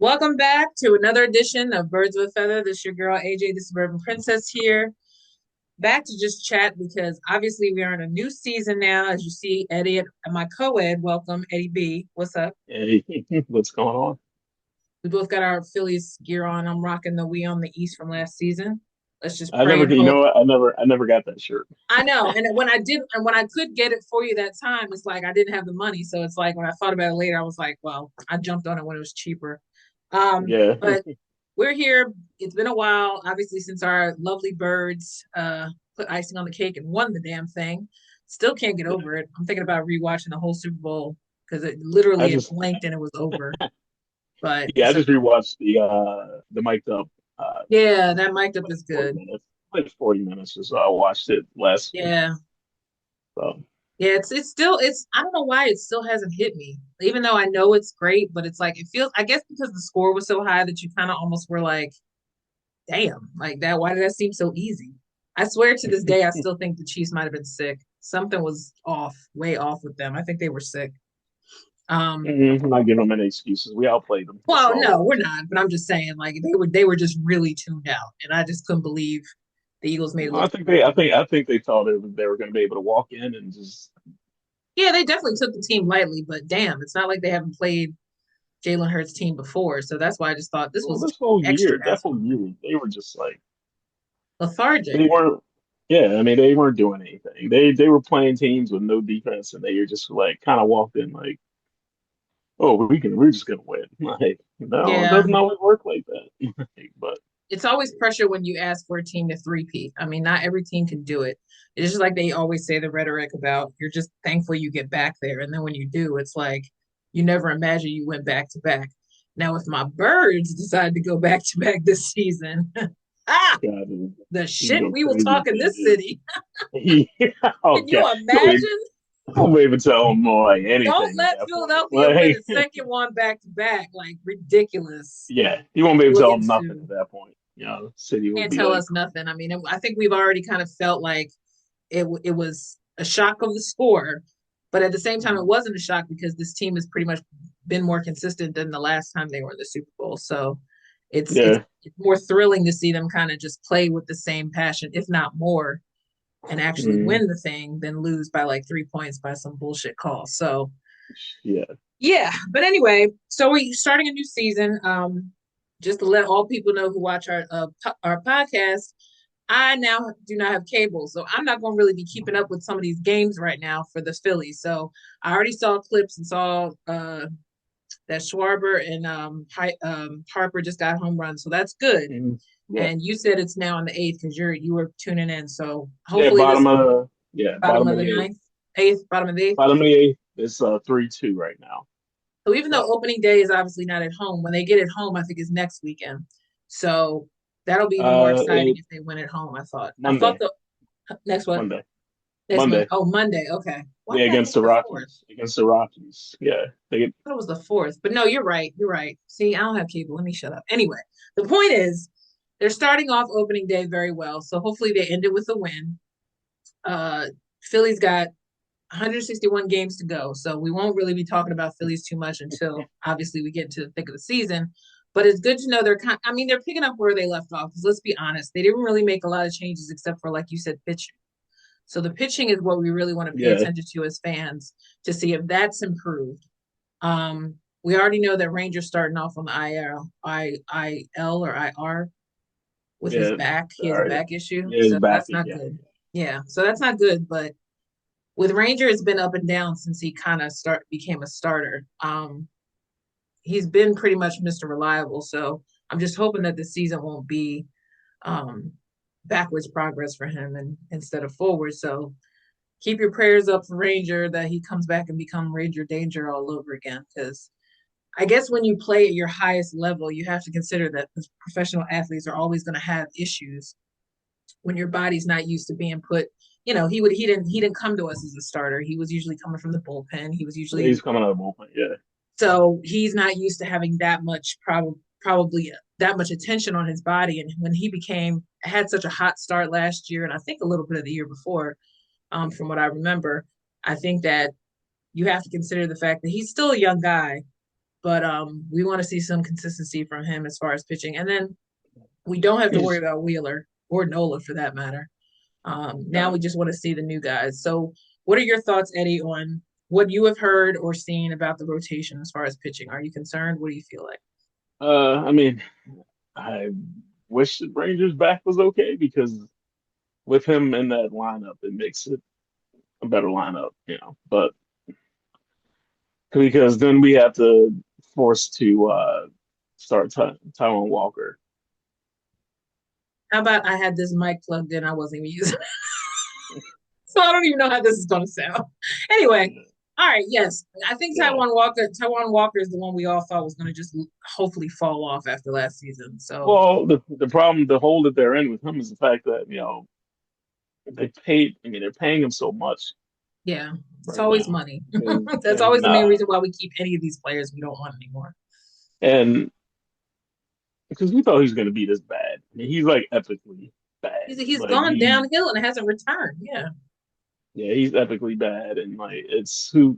Welcome back to another edition of Birds with a Feather. This is your girl AJ, the Suburban Princess here. Back to just chat because obviously we are in a new season now. As you see, Eddie and my co-ed, welcome, Eddie B. What's up? Hey, what's going on? We both got our Phillies gear on. I'm rocking the We on the East from last season. Let's just I pray never, and you know hope. what? I never got that shirt. I know. And when I did, and when I could get it for you that time, it's like I didn't have the money. So it's like when I thought about it later, I was like, well, I jumped on it when it was cheaper. Yeah, But we're here. It's been a while, obviously, since our lovely birds put icing on the cake and won the damn thing. Still can't get yeah. over it. I'm thinking about rewatching the whole Super Bowl because I it just, blinked and it was over. But yeah, I it's just okay. rewatched the mic'd up Yeah, that mic'd up like is 40 good. minutes, like 40 minutes or so. I watched it last week. Yeah. So Yeah, it's still it's I don't know why it still hasn't hit me. Even though I know it's great, but it's like it feels I guess because the score was so high that you kind of almost were like, damn, like that, why did that seem so easy? I swear to this day, I still think the Chiefs might have been sick. Something was off, way off with them. I think they were sick. I'm not giving them any excuses. We outplayed them. That's Well, all no, it we're was. not, but I'm just saying, like they were just really tuned out, and I just couldn't believe the Eagles made it I look. think they thought they were going to be able to walk in and just Yeah, they definitely took the team lightly, but damn, it's not like they haven't played Jalen Hurts' team before, so that's why I just thought this well, was this whole extra year, that whole asshole year, they were just like lethargic. they weren't. Yeah, I mean they weren't doing anything. They were playing teams with no defense, and they were just like kind of walked in like, oh, we're just gonna win. Like, no, it Yeah, doesn't always work like that. But it's always pressure when you ask for a team to three-peat. I mean, not every team can do it. It's just like they always say the rhetoric about you're just thankful you get back there. And then when you do, it's like you never imagine you went back to back. Now, if my birds decide to go back to back this season, ah, God, the you shit go we will crazy talk if in they this do. city. Can you Okay, imagine? you'll be able to tell them like Don't anything at let that point. Philadelphia win Like, a second one back to back. Like ridiculous. yeah, you won't be able to We'll tell get them nothing to at that point. You know, the city will can't be tell like, us nothing. I mean, I think we've already kind of felt like it was a shock of the score, but at the same time, it mm, wasn't a shock because this team has pretty much been more consistent than the last time they were in the Super Bowl. So it's it's yeah, it's more thrilling to see them kind of just play with the same passion, if not more, and actually mm, win the thing than lose by like 3 points by some bullshit call. So yeah, yeah, but anyway, so we're starting a new season. Just to let all people know who watch our podcast, I now do not have cable, so I'm not going to really be keeping up with some of these games right now for the Phillies. So I already saw clips and saw that Schwarber and Harper just got home runs, so that's good. yeah, And you said it's now in the eighth because you were tuning in. So yeah. hopefully this bottom Bottom of of the the eighth. ninth, eighth, bottom of the eighth. Bottom of the eighth. It's 3-2 right now. So even though So opening day is obviously not at home, when they get it home, I think is next weekend. So that'll be even more exciting it if they win at home. I thought Monday, the next one Monday, next month. Monday. Oh, Monday. Okay. Why Yeah, did I against think the the fourth? Rockies. Against the Rockies. Yeah. They get I thought it was the fourth. But no, you're right. You're right. See, I don't have cable. Let me shut up. Anyway, the point is they're starting off opening day very well. So hopefully they end it with a win. Uh Philly's got 161 games to go. So we won't really be talking about Phillies too much until obviously we get into the thick of the season. But it's good to know I mean, they're picking up where they left off. Because let's be honest, they didn't really make a lot of changes except for, like you said, pitching. So the pitching is what we really want to pay yeah, attention to as fans to see if that's improved. We already know that Ranger's starting off on the IL or IR with his yeah. back. He All has a right. back issue, Yeah, it's so back that's not again. good. Yeah, so that's not good. But with Ranger, it's been up and down since he kind of start became a starter. He's been pretty much Mr. Reliable, so I'm just hoping that the season won't be um, backwards progress for him and instead of forward. So keep your prayers up for Ranger that he comes back and become Ranger Danger all over again. Because I guess when you play at your highest level, you have to consider that professional athletes are always going to have issues when your body's not used to being put. You know, he didn't come to us as a starter. He was usually coming from the bullpen. He was Yeah, usually he's coming out of the bullpen. Yeah. so he's not used to having that much probably that much attention on his body. And when he became had such a hot start last year, and I think a little bit of the year before, from what I remember, I think that you have to consider the fact that he's still a young guy but we want to see some consistency from him as far as pitching. And then we don't have to worry He's about Wheeler or Nola for that matter. Now we just want to see the new guys. So, what are your thoughts, Eddie, on what you have heard or seen about the rotation as far as pitching? Are you concerned? What do you feel like? I mean, I wish the Rangers back was okay because with him in that lineup, it makes it a better lineup, But because then we have to force to start Taiwan Walker. How about I had this mic plugged in, I wasn't even using it. So I don't even know how this is going to sound. Anyway, all right, yes. I think Yeah. Taiwan Walker is the one we all thought was going to just hopefully fall off after last season. So, Well, the problem, the hole that they're in with him is the fact that, they're paying him so much yeah, it's right always now. money. That's always And the main reason why we keep any of these players we don't want anymore. and because we thought he was going to be this bad. I mean, he's like epically bad. He's Like gone downhill and hasn't returned. Yeah. yeah, he's epically bad, and like it's who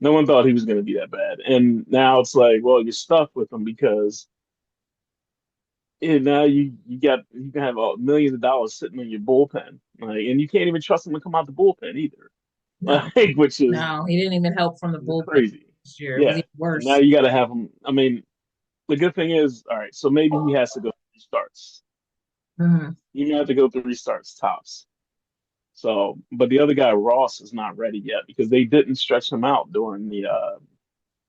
no one thought he was going to be that bad. And now it's like, well, you're stuck with him because now you can have millions of dollars sitting in your bullpen, like, and you can't even trust him to come out the bullpen either, No, like, which is no, he didn't even help from the bullpen crazy. this year. It was Yeah, even and now worse. you got to have him. I mean, the good thing is, all right, so maybe he has to go three starts. Hmm. You may have to go three starts tops. So, but the other guy, Ross, is not ready yet because they didn't stretch him out during the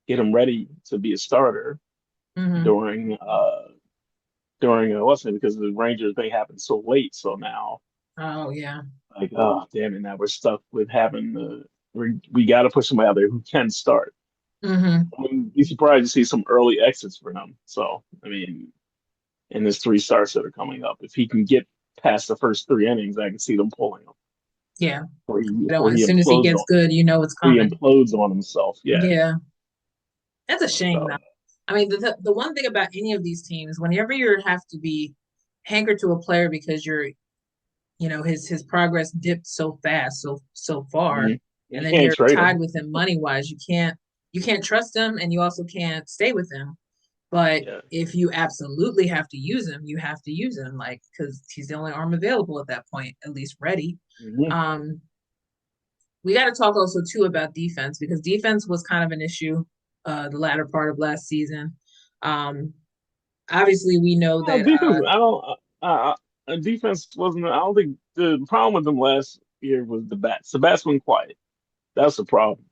get him ready to be a starter Hmm. during what's it because the Rangers they happened so late. So now Oh yeah. like oh damn it, now we're stuck with having we got to put somebody out there who can start. Hmm. I mean, be surprised to see some early exits for him. So I mean, in his three starts that are coming up, if he can get past the first three innings, I can see them pulling him Yeah. You know, where he as soon as he implodes gets on good, you know it's where he coming. implodes on himself. Yeah. Yeah. That's a shame though. So I mean, the one thing about any of these teams, whenever you have to be hankered to a player because his progress dipped so fast, so far, and you then can't you're trade tied him. with him money wise, you can't trust him, and you also can't stay with him. But Yeah. if you absolutely have to use him, you have to use him, like because he's the only arm available at that point, at least ready. Hmm. Um, we got to talk also too about defense because defense was kind of an issue the latter part of last season. Um, Obviously, we know that. Defense. I don't. Defense wasn't. I don't think the problem with them last year was the bats. The bats went quiet. That's the problem.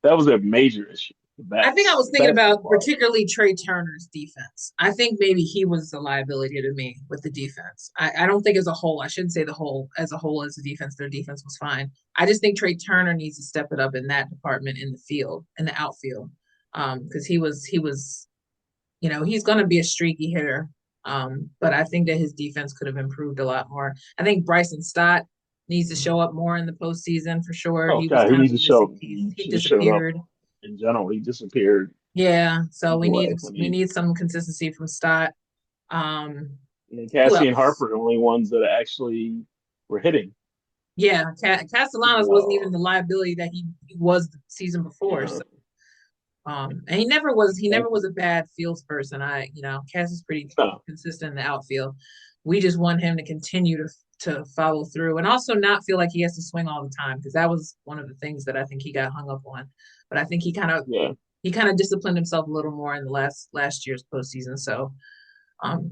That was their major issue. The I think I bats. was The thinking bats went about quiet. particularly Trey Turner's defense. I think maybe he was a liability to me with the defense. I don't think as a whole, I shouldn't say the whole, as a whole, as a defense, their defense was fine. I just think Trey Turner needs to step it up in that department in the field, in the outfield. Because he's going to be a streaky hitter. But I think that his defense could have improved a lot more. I think Bryson Stott needs to show up more in the postseason for sure. Oh He was God, he kind of needs a to missing show. piece. He He should have shown up. disappeared. In general, he disappeared Yeah, so we need anyway. I we mean, need some consistency from Stott. Um, who Cassie and else? Harper are the only ones that actually were hitting. Yeah, Castellanos wasn't even So, the liability that he was the season before. So, yeah. and he never was And, a bad fields person. Cass is pretty no, consistent in the outfield. We just want him to continue to follow through and also not feel like he has to swing all the time because that was one of the things that I think he got hung up on. But I think he kind of yeah, he kind of disciplined himself a little more in the last year's postseason. So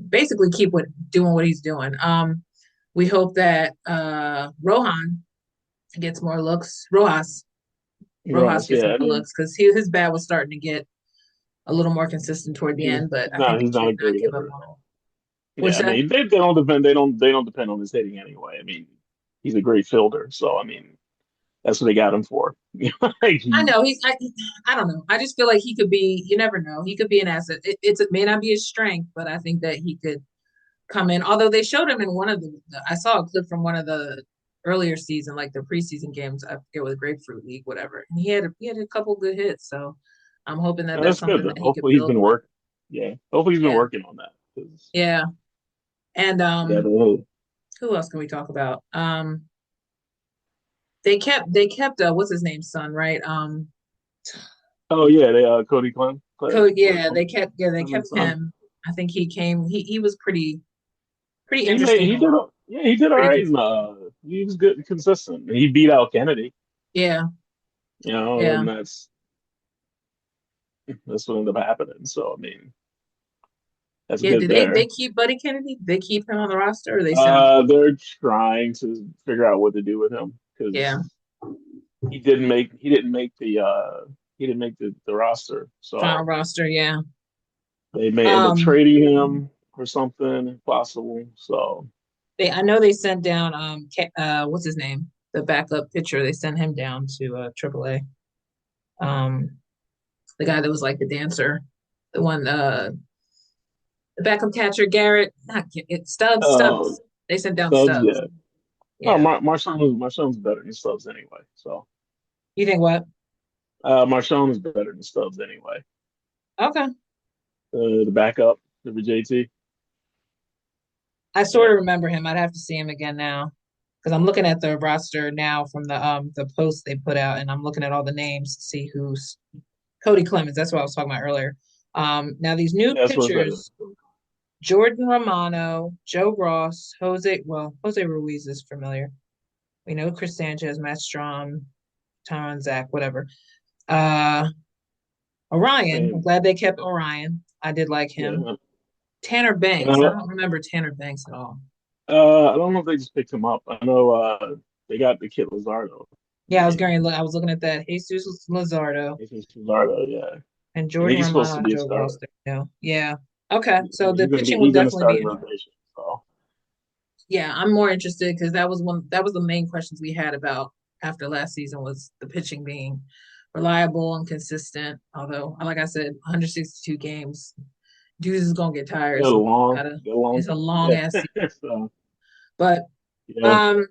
basically keep doing what he's doing. We hope that Rohan gets more looks. Rojas Ross. gets Yeah, more I mean, looks because his bat was starting to get a little more consistent toward the end, but I think we he's not should a not great give up hitter at on him. all. Yeah, What's I that? mean, they don't depend. They don't depend on his hitting anyway. I mean, he's a great fielder, so I mean, that's what they got him for. Like, I know I don't know. I just feel like he could be. You never know. He could be an asset. It may not be his strength, but I think that he could come in. Although they showed him in one of I saw a clip from one of the earlier season, like the preseason games. I forget with Grapefruit League, whatever. And he had a couple good hits. So I'm hoping that that's that's good something though. that he could Hopefully, he's build been on. working. Yeah, hopefully, he's been Yeah, working on that because yeah. And yeah, who else can we talk about? They kept what's his name son, right? oh yeah, they Cody Clem. Yeah, Clemens, they kept Clemens' son. him. I think he was pretty He made interesting he and did yeah, he did all pretty right. consistent. He was good and consistent. He beat out Kennedy, Yeah, yeah. and that's what ended up happening. So I mean, that's Yeah, good do they there. keep Buddy Kennedy? They keep him on the roster or they send him? They're trying to figure out what to do with him Yeah, because he didn't make the roster. final So roster, yeah. they may end up Um trading him or something if possible. So I know they sent down what's his name? The backup pitcher. They sent him down to AAA. Um the guy that was like the dancer. The one the backup catcher Garrett, not uh, Stubbs. They sent down Stubbs, Stubbs. yeah. No, Yeah. Marshawn's better than Stubbs anyway. So You think what? Marshawn is better than Stubbs anyway. Okay. The backup, the JT. I sort Yeah, of remember him. I'd have to see him again now. Because I'm looking at the roster now from the post they put out and I'm looking at all the names to see who's Cody Clemens. That's what I was talking about earlier. Now these new yeah, that's what I pitchers, Jordan Romano, Joe Ross, Jose Ruiz is familiar. We know Chris Sanchez, Matt Strom, Tyron Zach, whatever. Uh Orion. I'm said. glad they kept Orion. I did like him. Yeah, Tanner and Banks. I don't remember Tanner Banks at all. I don't know if they just picked him up. I know they got the kid Lazardo. I Yeah, mean, I was looking at that. Jesus Luzardo he's Lazardo, yeah, and and Jordan he's supposed Romano to and be a Joe Ross starter. there. Yeah. Okay. So the pitching will He's in the definitely be starting interesting. rotation. So Yeah, I'm more interested because that was the main questions we had about after last season was the pitching being reliable and consistent. Although, like I said, 162 games, dudes is gonna get tired, so get along, it's a long yeah. ass season. So But yeah, um,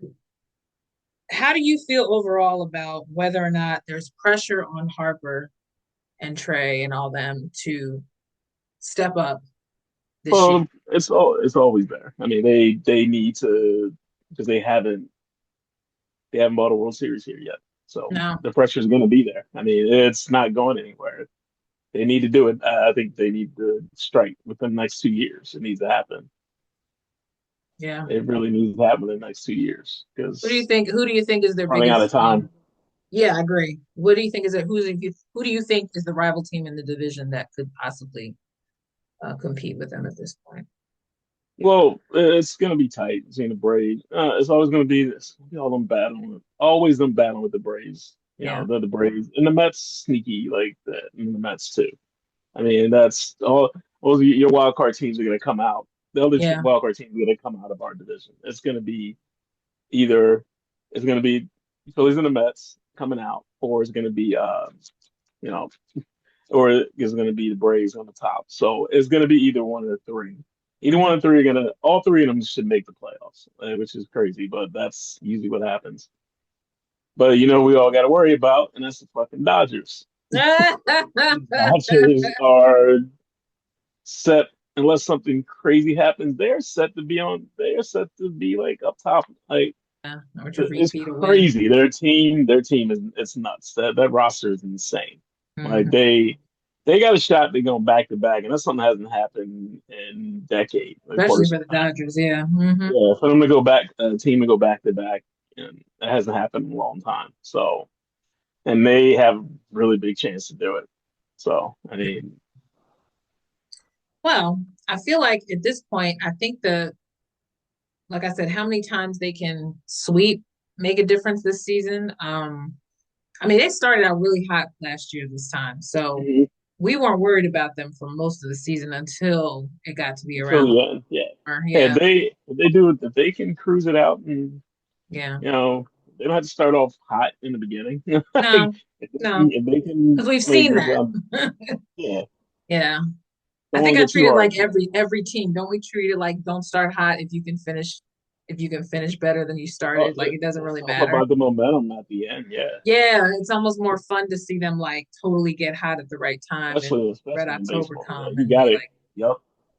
how do you feel overall about whether or not there's pressure on Harper and Trey and all them to step up this year? it's always there. I mean, they need to because they haven't bought a World Series here yet. So No, the pressure is going to be there. I mean, it's not going anywhere. They need to do it. I think they need to strike within the next 2 years. It needs to happen. yeah. It really needs to happen in the next 2 years because Who do you think is their running out of biggest? time. Yeah, I agree. What do you think is it? Who do you think is the rival team in the division that could possibly compete with them at this point? Well, it's going to be tight seeing the Braves. It's always going to be this. All them battling, always them battling with the Braves. Yeah, They're the Braves and the Mets sneaky like that, and the Mets too. I mean, that's all your wild card teams are going to come out. The other yeah. wild card teams are going to come out of our division. It's going to be either it's going to be Phillies and the Mets coming out, or it's going to be you know, or it's going to be the Braves on the top. So it's going to be either one of the three. Either one Okay. of the three are gonna, all three of them should make the playoffs, which is crazy, but that's usually what happens. But we all got to worry about, and that's the fucking Dodgers. The Dodgers are set unless something crazy happens. They are set to be like up top. Like Yeah, or to it's repeat a win. crazy. Their team is it's nuts. That roster is insane. Like Hmm. they got a shot to go back to back, and that's something that hasn't happened in decades. Like Especially quarters. for the Dodgers. Yeah. Hmm. Yeah, for them to go back, a team to go back to back, and that hasn't happened in a long time. So, and they have really big chance to do it. So, I mean, Well, I feel like at this point, I think like I said, how many times they can sweep make a difference this season. I mean, they started out really hot last year this time, so mhm, we weren't worried about them for most of the season until it got to be until around the the end, yeah. summer. Hey, Yeah, if they do it, if they can cruise it out, and yeah. you know, they don't have to start off hot in the beginning. Like, No, no, if they can because we've make seen it, that. yeah, Yeah, I don't want think to I go treat too it hard. like every team. Don't we treat it like don't start hot if you can finish better than you started. Like it doesn't It's really all matter. about the momentum at the end, yeah. Yeah, it's almost more fun to see them like totally get hot at the right time and Red Especially in October baseball, yeah. come You and got be it. like, Yep.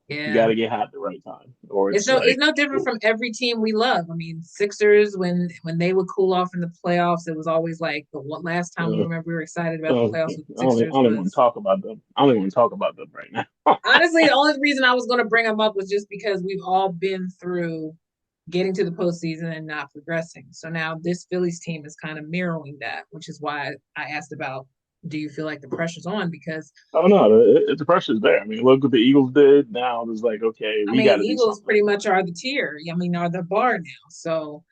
You got Yeah. to get hot at the right time, or it's It's like, no different from every team we love. I mean, Sixers when they would cool off in the playoffs, it was always like the one last time we uh, remember we were excited about the uh, playoffs with the I Sixers don't even want to was talk about them. I don't even want to talk about them right now. honestly the only reason I was going to bring them up was just because we've all been through getting to the postseason and not progressing. So now this Phillies team is kind of mirroring that, which is why I asked about do you feel like the pressure's on? Because Oh no, the pressure's there. I mean, look what the Eagles did. Now it's like, okay, I we got mean, to do Eagles something pretty different. much are the tier. I mean, are the bar now. So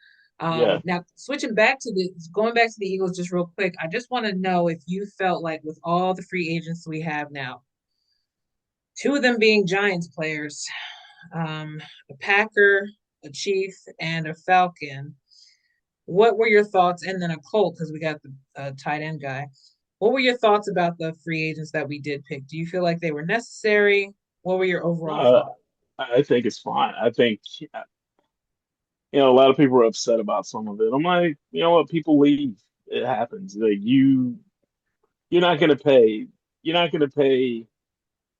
Yeah. now switching back to the going back to the Eagles just real quick, I just want to know if you felt like with all the free agents we have now, two of them being Giants players, a Packer, a Chief, and a Falcon. What were your thoughts? And then a Colt because we got the tight end guy. What were your thoughts about the free agents that we did pick? Do you feel like they were necessary? What were your overall Uh, thoughts? I think it's fine. I think, a lot of people are upset about some of it. I'm like, you know what? People leave. It happens. Like you're not gonna pay. You're not gonna pay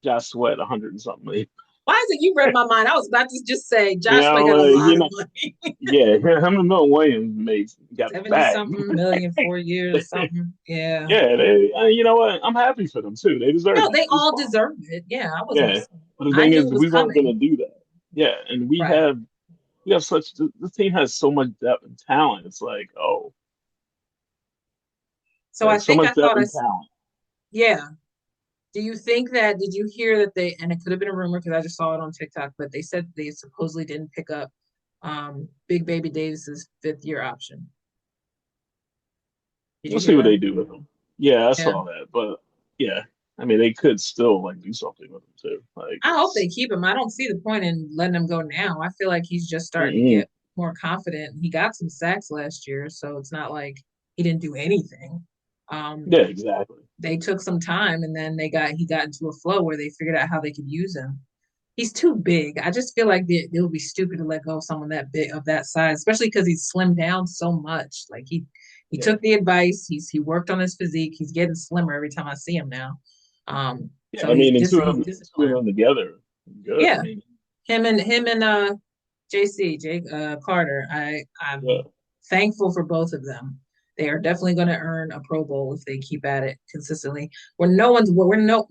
Josh Sweat 100 and something million. Why is it you read my mind? I was about to just say You Josh Sweat know, got a like, lot of money. yeah, him and Milton Williams got a 70 bag. something million, 4 years, something. Yeah. Yeah, you know what? I'm happy for them too. They deserve No, that. they It's all fine. deserve it. Yeah, I wasn't Yeah, upset. but the I thing knew is, it was we weren't coming. gonna do that. Yeah, and Right. we have such this team has so much depth and talent. It's like, oh, So I so think I much depth thought and talent. yeah. Do you think that, did you hear that they, and it could have been a rumor because I just saw it on TikTok, but they said they supposedly didn't pick up Big Baby Davis's 5th year option. Did you We'll see hear what that? they do with them. Yeah, I Yeah. saw that, but yeah, I mean, they could still like do something with them too. Like I hope they it's, keep him. I don't see the point in letting him go now. I feel like he's just starting to mm-mm. get more confident. He got some sacks last year, so it's not like he didn't do anything. Um, Yeah, exactly. they took some time and then he got into a flow where they figured out how they could use him. He's too big. I just feel like it would be stupid to let go of someone that big of that size, especially because he's slimmed down so much. Like he Yeah, took the advice. He worked on his physique. He's getting slimmer every time I see him now. yeah. So I mean, he's two of disciplined. them together, good. I Yeah, mean, him and Jake Carter. I'm yeah. thankful for both of them. They are definitely going to earn a Pro Bowl if they keep at it consistently. Where no one's we're no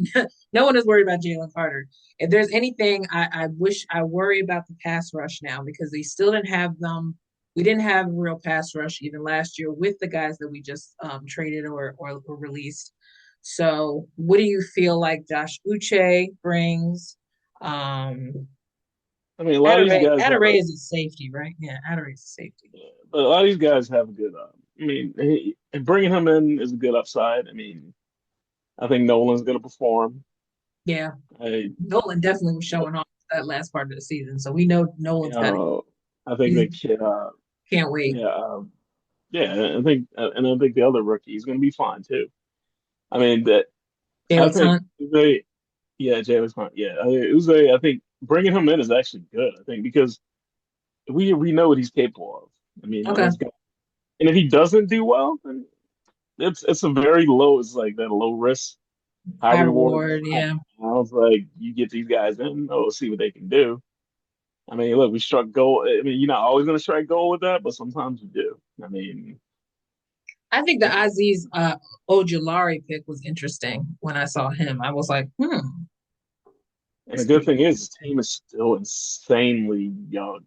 no one is worried about Jalen Carter. If there's anything, I wish I worry about the pass rush now because they still didn't have them. We didn't have a real pass rush even last year with the guys that we just traded or released. So, what do you feel like Josh Uche brings? Um, I mean, a lot of these guys have Adore is a safety, right? Yeah, Adore is a safety. but a lot of these guys have a good. I mean, and bringing him in is a good upside. I mean, I think Nolan's going to perform. Yeah, I, Nolan definitely was showing off that last part of the season, so we know you Nolan's got it. know, I think He the kid. can't wait. Yeah, yeah. I think the other rookie is going to be fine too. I mean, that I Jalen think Hunt. they, yeah, Jay was fine. Yeah, it was a. I think bringing him in is actually good. I think because we know what he's capable of. I mean, Okay, this guy, and if he doesn't do well, then it's a very low. It's like that low risk, high high reward. reward. Yeah, I was like, you get these guys in, oh, see what they can do. I mean, look, we struck gold. I mean, you're not always going to strike gold with that, but sometimes you do. I mean, I think the Aziz Ojulari pick was interesting when I saw him. I was like, and the that's good pretty thing good. is, his team is still insanely young.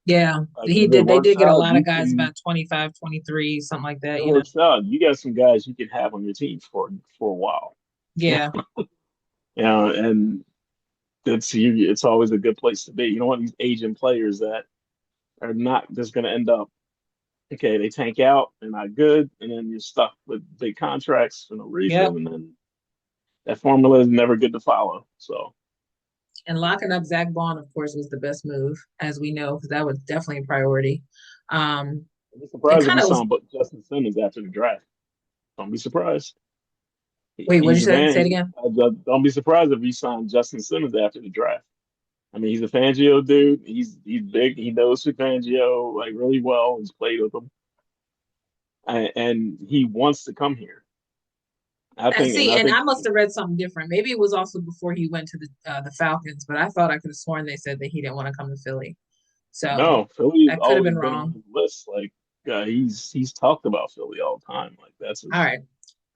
Yeah, Like, he if it did. They works did get a out, lot of you guys can. about 25, 23, something like It that. works out. You got some guys you can have on your team for a while. Yeah, Yeah, and it's always a good place to be. You don't want these aging players that are not just going to end up okay. They tank out, they're not good, and then you're stuck with big contracts for no yep. reason, and then that formula is never good to follow. So And locking up Zach Bond, of course, was the best move, as we know, because that was definitely a priority. Um, I'd be it surprised if kind we of was. saw Justin Simmons after the draft. Don't be surprised. Wait, what did you He's a say? Say it fan. again. Don't be surprised if we signed Justin Simmons after the draft. I mean, he's a Fangio dude. He's big. He knows Fangio like really well. He's played with him, and he wants to come here. See, I and think I must have read something different. Maybe it was also before he went to the Falcons, but I thought I could have sworn they said that he didn't want to come to Philly. So no, Philly has that could have always been been on wrong. his list. Like he's talked about Philly all the time. Like that's All his right.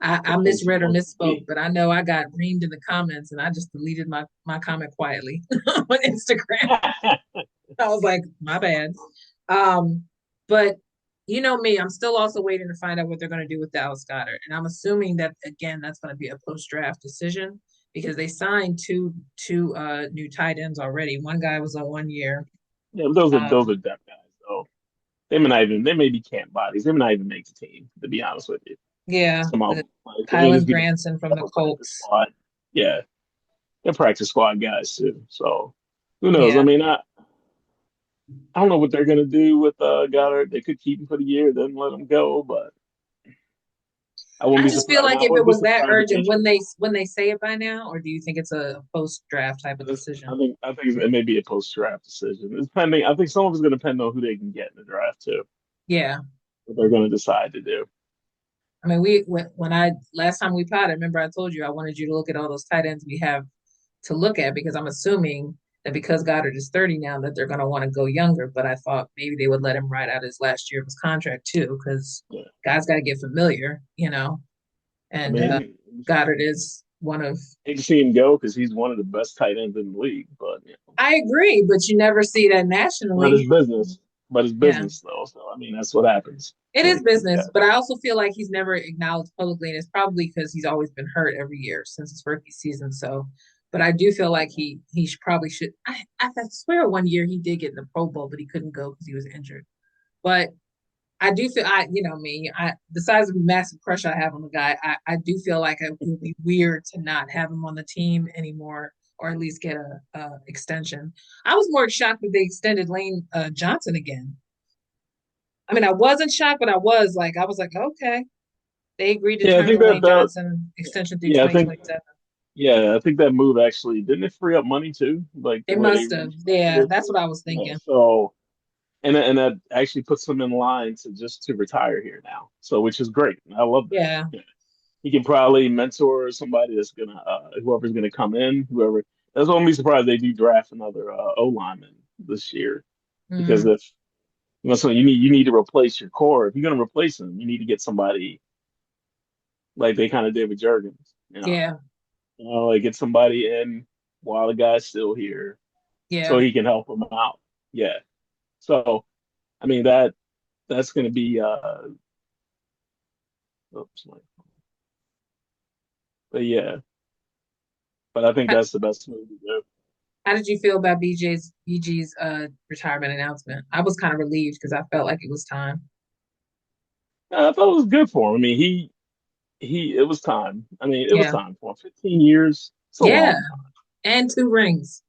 the I place he misread or wants to misspoke, be. but I know I got reamed in the comments and I just deleted my comment quietly on Instagram. I was like, my bad. Um, but you know me, I'm still also waiting to find out what they're going to do with Dallas Goddard. And I'm assuming that again, that's going to be a post-draft decision because they signed two new tight ends already. One guy was a 1 year. Yeah, but those Um, are depth guys though. They may be camp bodies. They may not even make the team, to be honest with you. yeah, Some of them. Like they may Kylan just be Granson from the upper practice Colts. squad. Yeah. They're practice squad guys too. So who knows? I Yeah. mean, I don't know what they're gonna do with Goddard. They could keep him for the year, then let him go, but I wouldn't I be just feel surprised. like I if it wouldn't be was that surprised if they urgent, trade him. when they say it by now, or do you think it's a post draft type of decision? I think it may be a post draft decision. It's pending. I think some of it's going to depend on who they can get in the draft too. Yeah. What they're going to decide to do. I mean, when I last time we potted, remember I told you I wanted you to look at all those tight ends we have to look at because I'm assuming that because Goddard is 30 now that they're going to want to go younger. But I thought maybe they would let him ride out his last year of his contract too because Yeah. guys got to get familiar, you know. I And mean, Goddard is one of. hate to see him go because he's one of the best tight ends in the league, but I agree, but you never see that but nationally. it's business. But it's Yeah. business though. So I mean, that's what happens. It is Like, business, yeah, but I also feel like he's never acknowledged publicly, and it's probably because he's always been hurt every year since his rookie season. So, but I do feel like he should, probably should. I swear 1 year he did get in the Pro Bowl, but he couldn't go because he was injured. But I do feel you know me, besides the massive crush I have on the guy, I do feel like it would be weird to not have him on the team anymore, or at least get a extension. I was more shocked that they extended Lane Johnson again. I mean, I wasn't shocked, but I was like, okay, they agreed to yeah. I terms think of Lane that Johnson extension through yeah, I think 2027. yeah, I think that move actually didn't it free up money too, like the They way they must have. restructured Yeah, it. that's what I was Yeah, thinking. so and that actually puts him in line to just to retire here now. So which is great. I love that. Yeah. Yeah. He can probably mentor somebody that's gonna whoever's gonna come in, whoever. That's why I'm be surprised they do draft another O lineman this year because Mm, if so you need to replace your core. If you're gonna replace him, you need to get somebody like they kind of did with Jurgens. yeah. Like get somebody in while the guy's still here so Yeah. he can help him out. Yeah. So I mean that's gonna be oops, but yeah, but I think How, that's the best move to do. how did you feel about BG's retirement announcement? I was kind of relieved because I felt like it was time. I thought it was good for him. I mean, he it was time. I mean, it was Yeah. time for him. 15 years. It's a Yeah. long time. And two rings.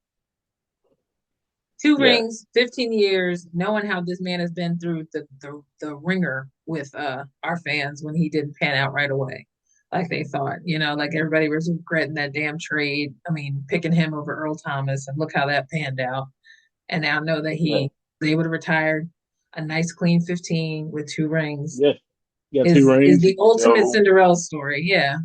Two Yeah. rings, 15 years, knowing how this man has been through the ringer with our fans when he didn't pan out right away. Like they thought, like everybody was regretting that damn trade. I mean, picking him over Earl Thomas, and look how that panned out. And now know that Yeah. he was able to retire a nice clean 15 with two rings Yeah. He got two is rings. He the can ultimate go. Cinderella story. Yeah.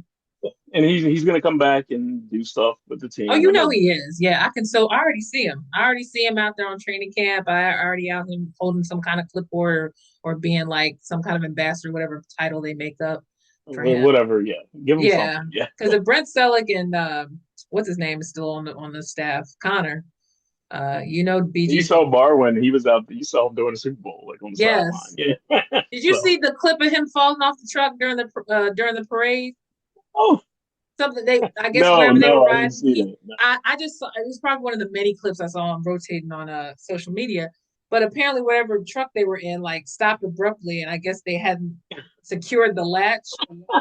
And he's gonna come back and do stuff with the Oh, team. you I know know that. he is. Yeah, I can. So I already see him. I already see him out there on training camp. I already out him holding some kind of clipboard or being like some kind of ambassador, whatever title they make up for him. Whatever, yeah. Give him Yeah, something. Yeah. because if Brent Selleck and what's his name is still on the staff, Connor. You BG's. saw Barwin, he was out you saw him doing a Super Bowl, like on the sideline. Yes. Yeah. Did you So see the clip of him falling off the truck during the parade? oh Something I guess no, wherever they were no, I didn't riding, see that. No. I just saw it was probably one of the many clips I saw him rotating on social media. But apparently, whatever truck they were in, like stopped abruptly, and I guess they hadn't secured the latch.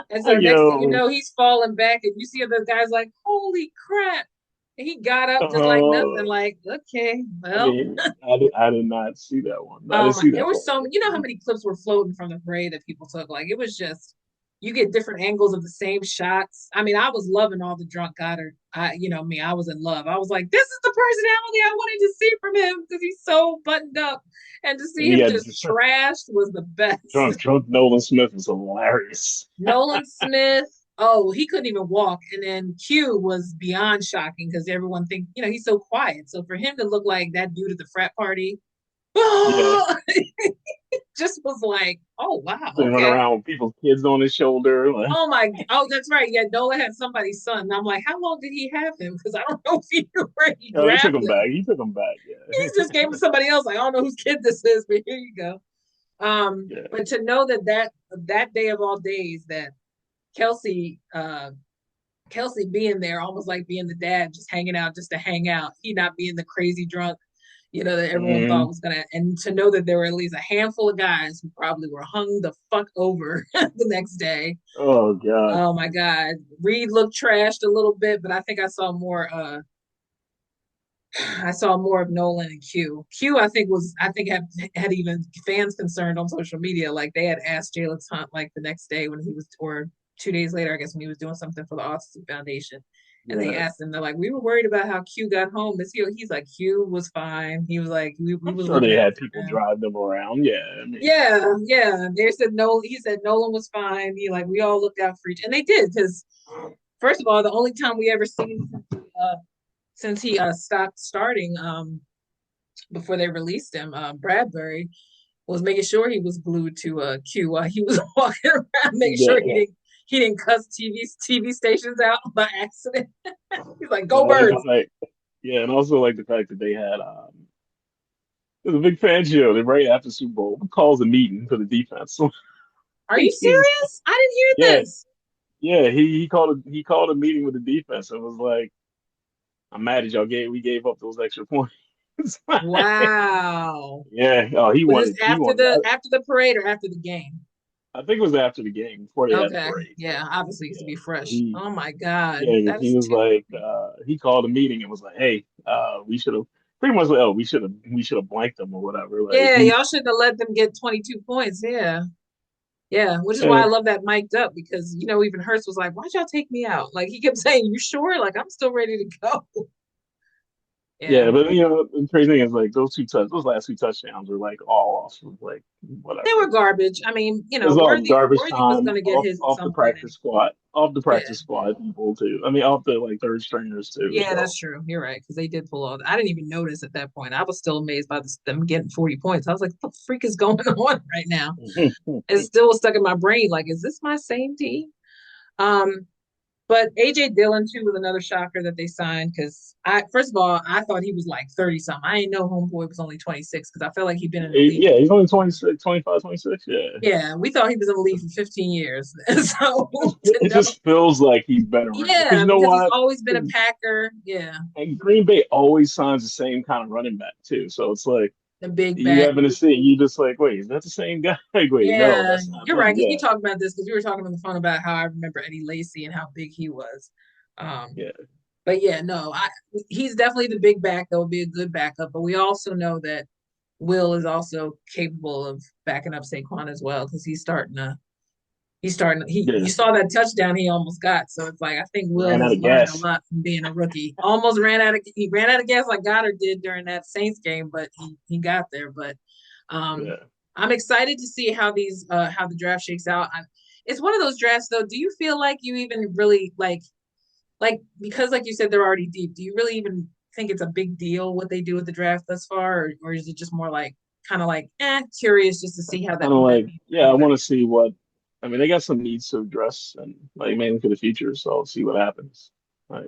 And so next thing you Yo, know, he's falling back, and you see the guy's like, "Holy crap!" And he got up just like nothing, uh, like, "Okay, I well." mean, I did not see that one. I Oh didn't my, see there that were part. so you know how many clips were floating from the parade that people took. Like it was just you get different angles of the same shots. I mean, I was loving all the drunk Goddard. Me, I was in love. I was like, this is the personality I wanted to see from him because he's so buttoned up, and to see And him yeah, just trashed was the best. drunk Nolan Smith is hilarious. Nolan Smith. Oh, he couldn't even walk. And then Q was beyond shocking because everyone think, he's so quiet. So for him to look like that dude at the frat party, Yeah, just was like, oh wow, been running okay. around with people's kids on his shoulder. Like, Oh, that's right. Yeah, Nola had somebody's son. And I'm like, how long did he have him? Because I don't know if he knew where he oh, he took grabbed him him. back. He took him back. He Yeah, just gave him to somebody else. Like, I don't know whose kid this is, but here you go. yeah. But to know that day of all days that Kelsey Kelsey being there, almost like being the dad, just hanging out just to hang out, he not being the crazy drunk, that everyone thought Hmm. was gonna, and to know that there were at least a handful of guys who probably were hung the fuck over the next day. Oh God. Oh my God. Reed looked trashed a little bit, but I think I saw more of Nolan and Q. Q, I think had even fans concerned on social media. Like they had asked Jalen Hunt like the next day when he was, or 2 days later, I guess when he was doing something for the Autism Foundation. And they Yeah, asked him, they're like, we were worried about how Q got home. He's like, Q was fine. He was like, we I'm was sure they looking had after people him. drive them around. Yeah, I mean, Yeah, yeah. They said no. He said Nolan was fine. He like we all looked out for each, and they did because first of all, the only time we ever seen since he stopped starting before they released him, Bradbury was making sure he was glued to Q while he was walking around, make sure yeah. he didn't cuss TV stations out by accident. He's like, And "Go I like the Birds." fact, yeah, and also like the fact that they had it was a big fan show. They right after Super Bowl calls a meeting for the defense. Are you Like Jesus, serious? I didn't yeah, hear this. yeah. He called a meeting with the defense and was like, "I'm mad at y'all. We gave up those extra points." Wow. Yeah. Oh, he Was this wanted. He wanted. after the parade or after the game? I think it was after the game before they had the Okay. parade. So Yeah, obviously he's to yeah. be So fresh. he Oh my God. yeah, 'cause That he is was too like, funny. he called a meeting and was like, "Hey, we should have pretty much like, oh, we should have blanked them or whatever." Like Yeah, he, y'all shouldn't have let them get 22 points. Yeah. Yeah, which is why yeah, I love that mic'd up because even Hurst was like, "Why'd y'all take me out?" Like he kept saying, "You sure?" Like I'm still ready to go. yeah, Yeah, but the crazy thing is like those last two touchdowns were like all off of like they were whatever. garbage. I mean, It was all garbage Worthy was time going to get his at some point. off the Yeah, practice squad people too. I mean, off the like third stringers too. yeah, that's So true. You're right because they did pull all. I didn't even notice at that point. I was still amazed by them getting 40 points. I was like, "What the freak is going on right now?" It still was stuck in my brain. Like, is this my same team? Um, But AJ Dillon too was another shocker that they signed because I first of all I thought he was like 30 something. I didn't know Homeboy was only 26 because I felt like he'd been in the league. yeah, he's only 26, 25, 26. Yeah, Yeah, we thought he was in the league for 15 years. So to it know, just feels like he's been around because yeah, you know because he's what? always been a Packer. Yeah, And Green Bay always signs the same kind of running back too. So it's like the big you back. happen to see, you just like, wait, is that the same guy? Like, wait, no, Yeah, that's not you're him. right because we Yeah, talked about this because we were talking on the phone about how I remember Eddie Lacy and how big he was. Um, yeah, but yeah, no, he's definitely the big back that will be a good backup. But we also know that Will is also capable of backing up Saquon as well because he yeah. you saw that touchdown he almost got. So it's like I think Will Ran out has of learned a gas. lot from being a rookie. Almost ran out of gas like Goddard did during that Saints game, but he got there. But um Yeah, I'm excited to see how the draft shakes out. It's one of those drafts though. Do you feel like you even really because like you said they're already deep, do you really even think it's a big deal what they do with the draft thus far, or is it just more like kind of like curious just to see how kind that of that like, yeah, I want to see what. I mean, they got some needs to address and like mainly for the future. So I'll see what happens. Like,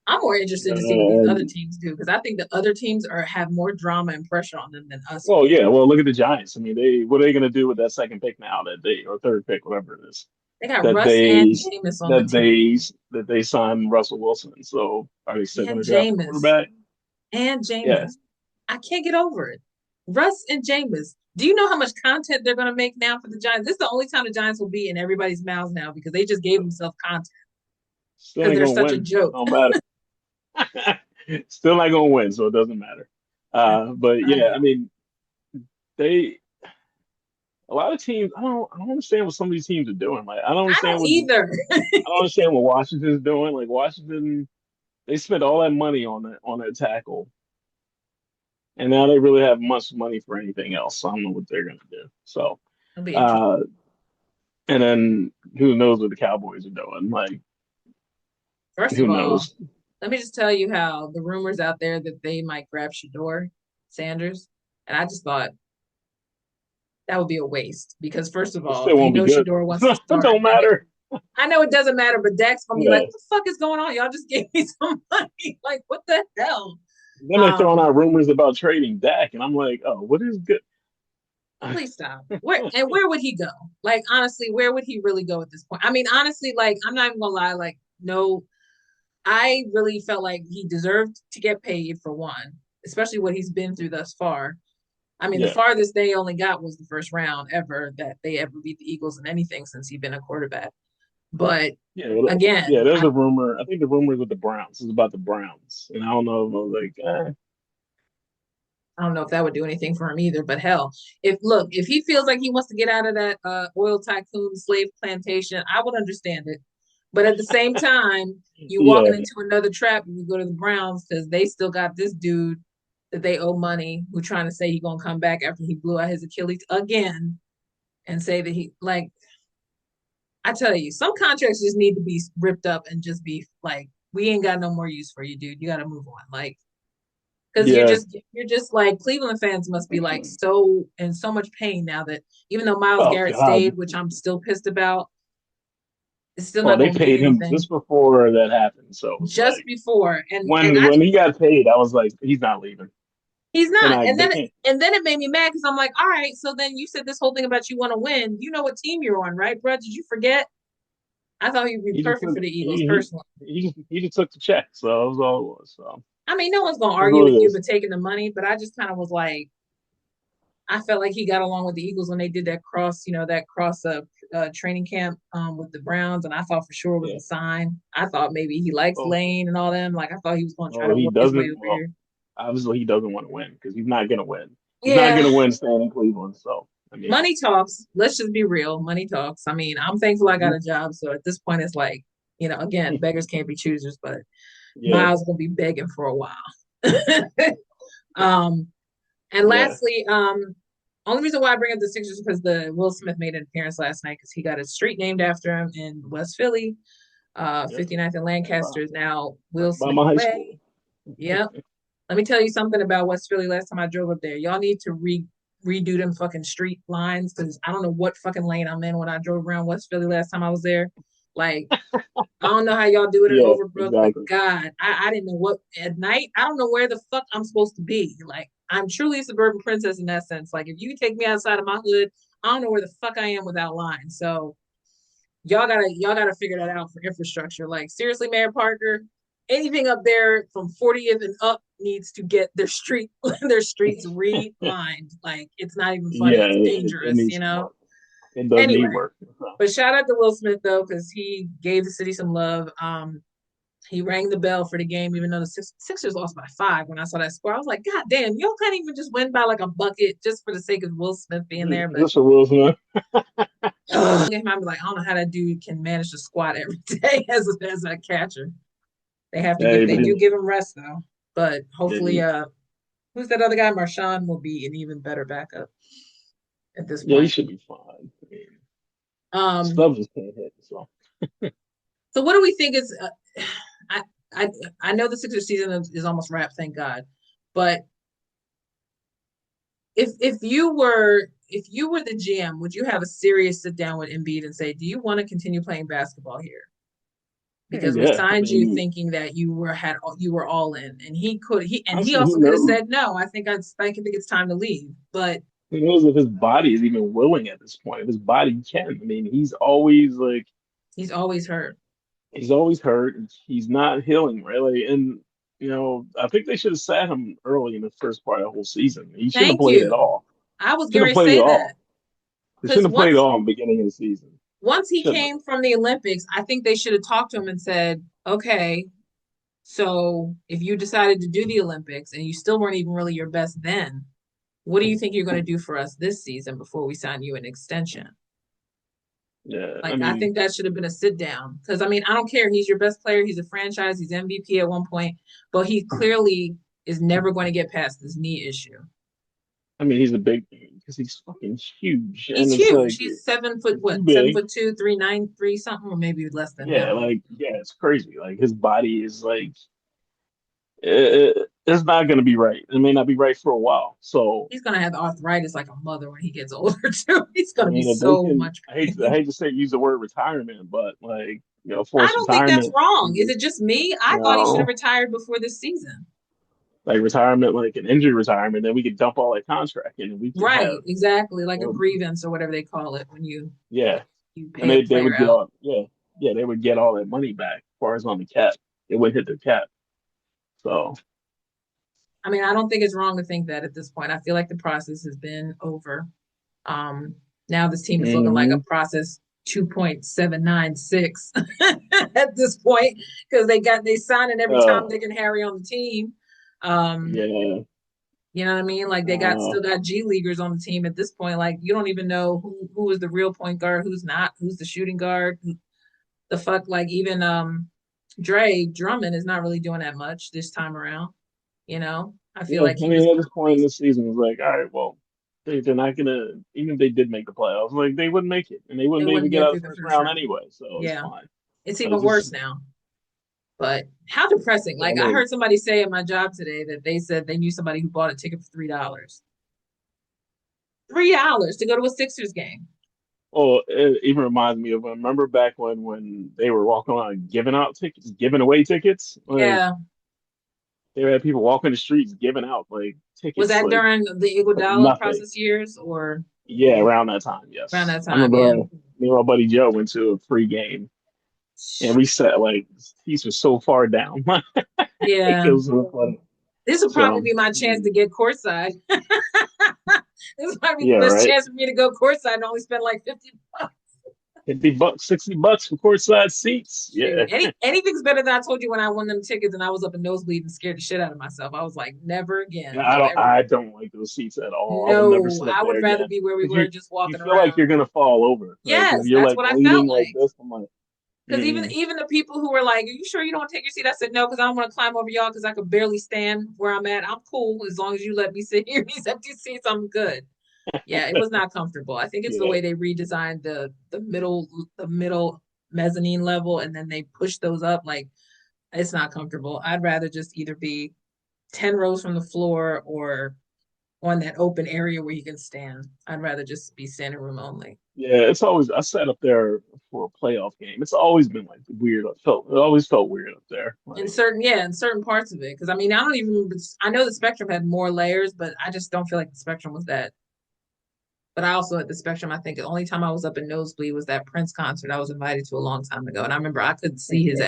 I'm more interested to see what these other and teams do because I think the other teams have more drama and pressure on them than us well, will. yeah, well, look at the Giants. I mean, what are they going to do with that second pick now that they or third pick, whatever it is, They got that Russ and they Jameis on the that team. they that they signed Russell Wilson. So are they still going And to draft a Jameis quarterback? and Yeah, Jameis. I can't get over it. Russ and Jameis. Do you know how much content they're going to make now for the Giants? This is the only time the Giants will be in everybody's mouths now because they just gave themselves content still because ain't they're going to such a win, so it joke. don't matter. Still not going to win, so it doesn't matter. But I yeah, I know. mean, they a lot of teams. I don't understand what some of these teams are doing. Like, I don't either. I don't understand what Washington's doing. Like Washington, they spent all that money on that tackle, and now they really have much money for anything else. So I don't know what they're gonna do. So It'll be interesting. uh And then who knows what the Cowboys are doing? Like, First who of all, knows? let me just tell you how the rumors out there that they might grab Shador Sanders, and I just thought that would be a waste because first of It all, still you won't be know good. Shador wants to It start. don't matter. I know it doesn't matter, but Dak's gonna be like, Yeah. "What the fuck is going on? Y'all just gave me some money. Like, what the hell?" Then they're throwing Um, out rumors about trading Dak, and I'm like, oh, what is good? please stop. Where would he go? Like, honestly, where would he really go at this point? I mean, honestly, like, I'm not even gonna lie. Like, no, I really felt like he deserved to get paid for one, especially what he's been through thus far. I mean, the Yeah. farthest they only got was the first round ever that they ever beat the Eagles in anything since he's been a quarterback. But Yeah, well, yeah. again, There's a rumor. I think the rumor is with the Browns. It's about the Browns, and I don't know. If I was like, I don't know if that would do anything for him either. But hell, if he feels like he wants to get out of that oil tycoon slave plantation, I would understand it. But at the same time, you walking yeah. into another trap if you go to the Browns because they still got this dude that they owe money who trying to say he gonna come back after he blew out his Achilles again and say that he like I tell you, some contracts just need to be ripped up and just be like, we ain't got no more use for you, dude. You got to move on. Like, because Yeah. you're just like Cleveland fans must be like so in so much pain now that even though Miles Oh Garrett God. stayed, which I'm still pissed about, it's still Oh, not they going to mean paid him anything. just before that happened, so it was Just like before, and when I when he got paid, I was like, he's not leaving, he's and not, I and they then can't. and then it made me mad because I'm like, all right, so then you said this whole thing about you want to win. You know what team you're on, right, bro? Did you forget? I thought he'd be He just perfect took for the Eagles he personally. he just took the check, so that was all it was. So I mean, no one's gonna that's argue what with it you is. but taking the money, but I just kind of was like, I felt like he got along with the Eagles when they did that cross up training camp with the Browns, and I thought for sure was Yeah. a sign. I thought maybe he likes Oh, Lane and all them. Like I thought he was gonna try oh, to he work his way doesn't. over Well, here. obviously he doesn't want to win because he's not gonna win. He's not Yeah, gonna win staying in Cleveland. So I mean, money talks. Let's just be real. Money talks. I mean, I'm thankful I got mhm. a job, so at this point, it's like again, beggars can't be choosers, but Yeah, Miles gonna be begging for a while. um, And yeah, lastly, only reason why I bring up the Sixers is because the Will Smith made an appearance last night because he got a street named after him in West Philly. yeah. 59th and Right Lancaster by, is now right Will by Smith my high school. Way. Yep. Let me tell you something about West Philly. Last time I drove up there, y'all need to redo them fucking street lines because I don't know what fucking lane I'm in when I drove around West Philly last time I was there. Like I don't know how y'all do it in Yeah, Overbrook, but exactly. God, I didn't know what at night. I don't know where the fuck I'm supposed to be. Like I'm truly a suburban princess in that sense. Like if you take me outside of my hood, I don't know where the fuck I am without lines. So y'all gotta figure that out for infrastructure. Like seriously, Mayor Parker, anything up there from 40th and up needs to get their their streets relined. Like it's not even funny. Yeah, It's it dangerous, needs you some know. work. It does need Anyway, work. but shout out to Will Smith though, because he gave the city some love. He rang the bell for the game, even though the Sixers lost by 5. When I saw that score, I was like, God damn, y'all can't even just win by like a bucket just for the sake of Will Smith being there. But This for Will Smith. I'm like, I don't know how that dude can manage to squat every day as a catcher. Hey, They but do give him rest though. But hopefully, he, who's that other guy? Marshawn will be an even better backup at this yeah, he point. should be fine. I mean, Um, Stubbs just can't hit. So so what do we think is? I I I know the Sixers season is almost wrapped, thank God. But if you were the GM, would you have a serious sit down with Embiid and say, "Do you want to continue playing basketball here?" Because we yeah, I signed you mean, thinking that you were all in, and he honestly, also could have said, "No, I think it's time to leave." But who knows if his body is even willing at this point. If his body can, I mean, he's always like he's always hurt. he's always hurt. He's not healing really, and I think they should have sat him early in the first part of the whole season. He shouldn't have Thank played at you. all. I was Shouldn't going have to played at say that all. He because shouldn't have played at all in the beginning of the season. once he Shouldn't have. came from the Olympics, I think they should have talked to him and said, "Okay, so if you decided to do the Olympics and you still weren't even really your best then, what do you think you're going to do for us this season before we sign you an extension?" Yeah, I Like, I mean, think that should have been a sit down. Because, I mean, I don't care. He's your best player. He's a franchise. He's MVP at one point. But he clearly is never going to get past this knee issue. I mean, he's a big because he's fucking huge, He's and it's huge. like He's 7 foot, he's too what, seven big. foot two, 393 something, or maybe less than Yeah, him. like yeah, it's crazy. Like his body is like it's not gonna be right. It may not be right for a while. So He's gonna have arthritis like a mother when he gets older too. He's I gonna be mean, if they so can, much I pain. hate to say use the word retirement, but like I forced don't think that's retirement. wrong. Is You it just me? I thought he should have know, retired before this season. like retirement, like an injury retirement, then we could dump all that contract in, and we could Right, have, exactly, like a um, grievance or whatever they call it when yeah, you and pay a they player would get out. all, yeah, they would get all that money back as far as on the cap. It wouldn't hit their cap. So, I mean, I don't think it's wrong to think that at this point. I feel like the process has been over. Um, Now this team is looking like a hmm process 2.796 at this point because they signing every Tom, uh, Dick, and Harry on the team. Um, yeah, you know what I mean? Like they got uh, still got G leaguers on the team at this point. Like you don't even know who is the real point guard, who's not, who's the shooting guard. The fuck, like even Dre Drummond is not really doing that much this time around. I feel yeah. like I he was mean, at kind this of point in the replaced. season, it's like, all right, well, they're not gonna, even if they did make the playoffs, like they wouldn't make it, and they They wouldn't be able to wouldn't get get out through of the the first first round round. anyway, so it's Yeah, fine. it's Like even just, worse now. But how depressing! yeah, I Like I know. heard somebody say at my job today that they said they knew somebody who bought a ticket for $3. $3 to go to a Sixers game. Well, it even reminds me of remember back when they were walking around giving out tickets, giving away tickets. Like Yeah, they had people walking the streets giving out like was tickets, that during the like Iguodala nothing. process years or Yeah, around that time, around yes. that I time? remember Yeah, me and my buddy Joe went to a free game, and we sat like seats were so far down, like it yeah. was so funny. This would probably So be my chance to mm, get courtside. This might be the yeah, best right. chance for me to go courtside and only spend like 50 bucks. $50, $60 for courtside seats. Shoot, Yeah, anything's better than I told you when I won them tickets and I was up in nosebleed and scared the shit out of myself. I was like, never again. yeah. No, I don't like those seats at all. I would never no, sit up I there would rather again be where we because were just you walking feel like around. you're gonna fall over, like because Yes, you're that's like what I leaning felt like like. this. I'm like, Because even the people who were like, "Are you sure you don't take your seat?" I said, "No, because I don't want to climb over y'all because I could barely stand where I'm at. I'm cool as long as you let me sit here in these empty seats. I'm good." Yeah, it was not comfortable. I think it's the yeah, way they redesigned the middle mezzanine level and then they pushed those up. Like it's not comfortable. I'd rather just either be 10 rows from the floor or on that open area where you can stand. I'd rather just be standing room only. yeah. It's always I sat up there for a playoff game. It's always been like weird. It always felt weird up there. In Like, certain, yeah, in certain parts of it. Because I mean, I don't even, I know the Spectrum had more layers, but I just don't feel like the Spectrum was that. But I also at the Spectrum, I think the only time I was up in nosebleed was that Prince concert I was invited to a long time ago, and I remember I couldn't see his.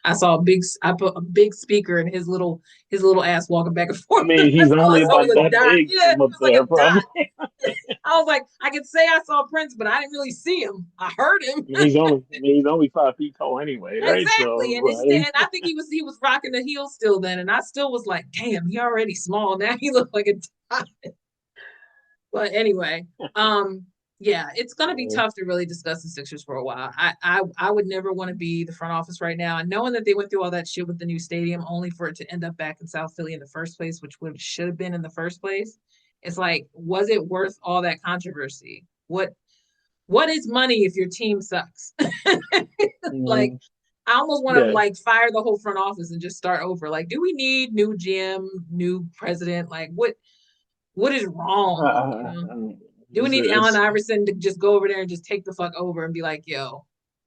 I saw I put a big speaker and his little ass walking back and I forth. mean, I he's saw only it's only about a that dot. big Yeah, it from up was like there, a dot. probably. I was like, I could say I saw Prince, but I didn't really see him. I heard him. I mean, he's only 5 feet tall anyway, right? Exactly. So, And like, and I think he was rocking the heel still then. And I still was like, damn, he already small. Now he looked like a tot. But anyway, yeah, it's gonna be uh, tough to really discuss the Sixers for a while. I would never want to be the front office right now. And knowing that they went through all that shit with the new stadium only for it to end up back in South Philly in the first place, which would should have been in the first place. It's like, was it worth all that controversy? What is money if your team sucks? Like mm, I almost want to yeah. like fire the whole front office and just start over. Like, do we need new GM, new president? Like, what is wrong? Do we need Allen It's Iverson to just go over there and just take the fuck over and be like, yo,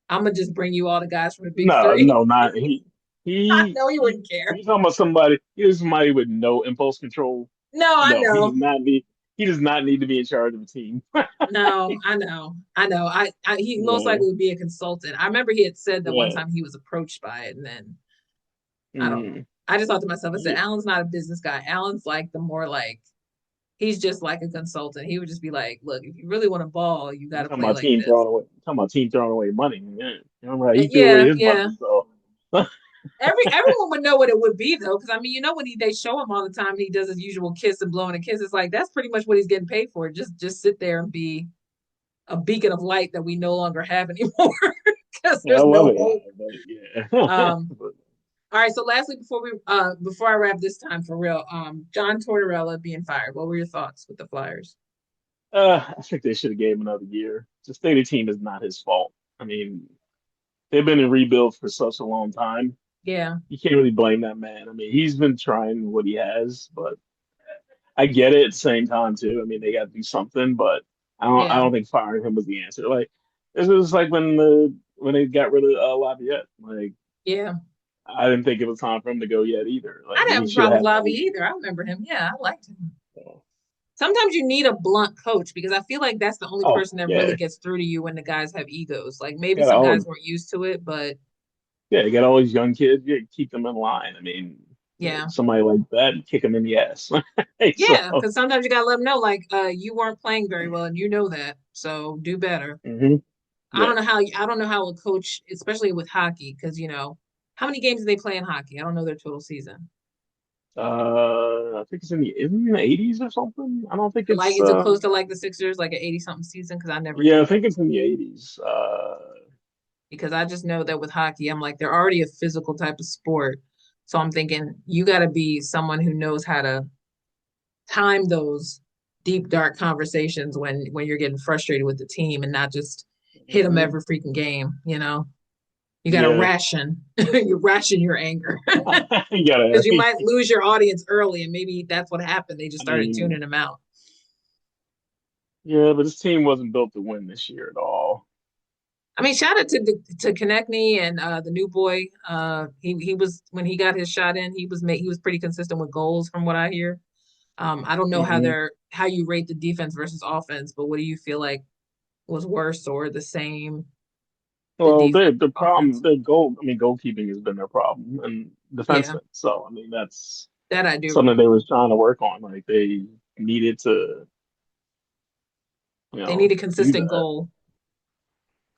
I'm gonna just bring you all the guys from the big no, three? no, not I know he wouldn't care. He's talking about somebody. He's somebody with no impulse control. No, I No, he does know. not need. He does not need to be in charge of a team. No, I know. I know. He most Yeah, likely would be a consultant. I remember he had said that one yeah. time he was approached by it, and then I don't know. Mm. I just thought to myself, I said, Yeah. Alan's not a business guy. Alan's like the more like he's just like a consultant. He would just be like, look, if you really want to ball, you got I'm to talking play about like team this. throwing away. I'm talking about team throwing away money. Yeah, you know, right? He threw away Yeah, his yeah. money, so Everyone would know what it would be though, because I mean, when they show him all the time, he does his usual kiss and blowing a kiss. It's like that's pretty much what he's getting paid for. Just sit there and be a beacon of light that we no longer have anymore because I there's love no it. hope. But yeah, Um, All right, so lastly, before I wrap this time for real, John Tortorella being fired. What were your thoughts with the Flyers? I think they should have gave him another year. To stay the team is not his fault. I mean, they've been in rebuild for such a long time. Yeah, You can't really blame that man. I mean, he's been trying what he has, but I get it at the same time too. I mean, they got to do something, but I yeah, don't think firing him was the answer. Like this was like when they got rid of Lafayette. Like yeah. I didn't think it was time for him to go yet either. I Like didn't he have a should have problem had with another Lavi year. either. I remember him. Yeah, I liked him. So, Sometimes you need a blunt coach because I feel like that's the only oh person that really yeah, gets through to you when the guys have egos. Like maybe got some all guys weren't used to it, but yeah, you got all these young kids. Yeah, keep them in line. I mean, yeah. somebody like that, kick them in the ass. So Yeah, because sometimes you gotta let them know, like, you weren't playing very well, and you know that, so do better. yeah. I don't know how a coach, especially with hockey, because how many games do they play in hockey? I don't know their total season. I think it's in the 80s or something. I don't think Like, it's is it close to like the Sixers, like an 80 something season? Because I never yeah, knew I that. think it's in the 80s. Because I just know that with hockey, I'm like they're already a physical type of sport, so I'm thinking you got to be someone who knows how to time those deep dark conversations when you're getting frustrated with the team and not just hit them Mhm. every freaking game. You got to Yeah. ration you ration your anger You gotta because you might lose your audience early, and maybe that's what happened. They just I started tuning mean, them out. yeah, but this team wasn't built to win this year at all. I mean, shout out to Konechny and the new boy. He was when he got his shot in, he was pretty consistent with goals from what I hear. I don't know Hmm. how you rate the defense versus offense, but what do you feel like was worse or the same, the Well, defense, the problem, offense? their goal, I mean, goalkeeping has been their problem and Yeah, defensemen. So, I mean, that's that I do something they remember. was trying to work on. Like they needed to, They need a do consistent that.